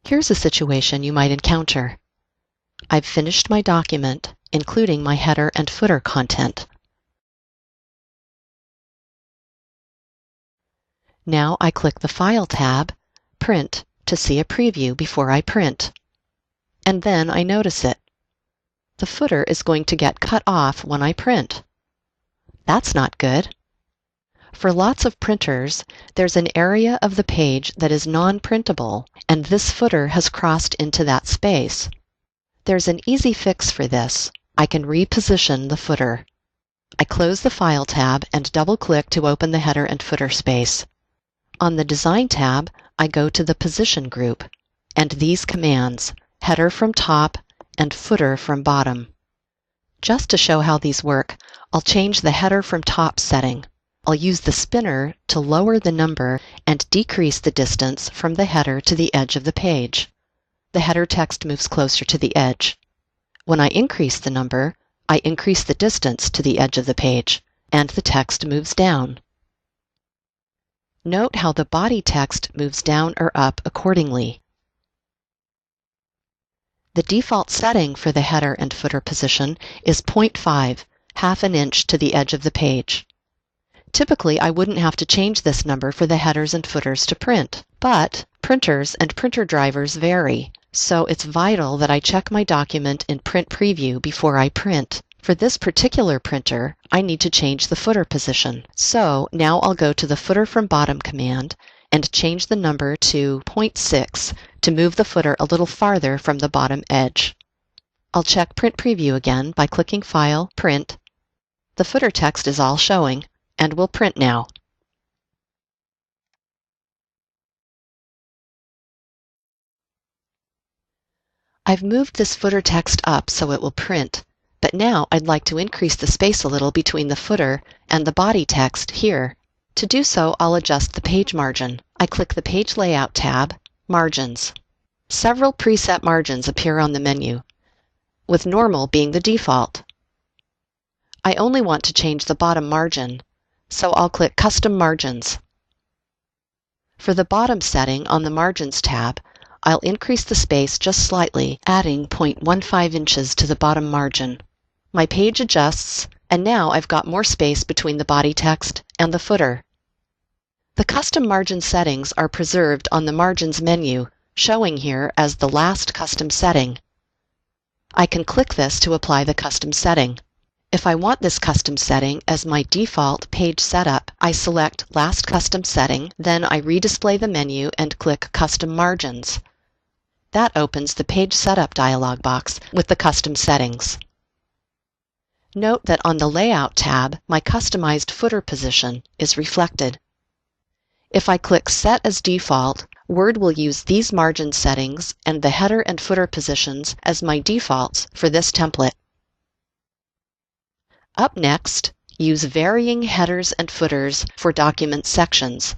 Here's a situation you might encounter. I've finished my document, including my header and footer content. Now I click the File tab, Print, to see a preview before I print. And then I notice it. The footer is going to get cut off when I print. That's not good. For lots of printers, there's an area of the page that is non-printable, and this footer has crossed into that space. There's an easy fix for this. I can reposition the footer. I close the File tab and double-click to open the header and footer space. On the Design tab, I go to the Position group, and these commands, header from top and footer from bottom. Just to show how these work, I'll change the header from top setting. I'll use the spinner to lower the number and decrease the distance from the header to the edge of the page. The header text moves closer to the edge. When I increase the number, I increase the distance to the edge of the page, and the text moves down. Note how the body text moves down or up accordingly. The default setting for the header and footer position is 0.5, half an inch to the edge of the page. Typically, I wouldn't have to change this number for the headers and footers to print, but printers and printer drivers vary, so it's vital that I check my document in Print Preview before I print. For this particular printer, I need to change the footer position. So now I'll go to the Footer from Bottom command and change the number to 0.6 to move the footer a little farther from the bottom edge. I'll check Print Preview again by clicking File, Print. The footer text is all showing, and will print now. I've moved this footer text up so it will print, but now I'd like to increase the space a little between the footer and the body text here. To do so, I'll adjust the page margin. I click the Page Layout tab, Margins. Several preset margins appear on the menu, with normal being the default. I only want to change the bottom margin, so I'll click Custom Margins. For the bottom setting on the Margins tab, I'll increase the space just slightly, adding 0.15 inches to the bottom margin. My page adjusts, and now I've got more space between the body text and the footer. The custom margin settings are preserved on the Margins menu, showing here as the last custom setting. I can click this to apply the custom setting. If I want this custom setting as my default page setup, I select Last Custom Setting, then I redisplay the menu and click Custom Margins. That opens the Page Setup dialog box with the custom settings. Note that on the Layout tab, my customized footer position is reflected. If I click Set as Default, Word will use these margin settings and the header and footer positions as my defaults for this template. Up next, use varying headers and footers for document sections.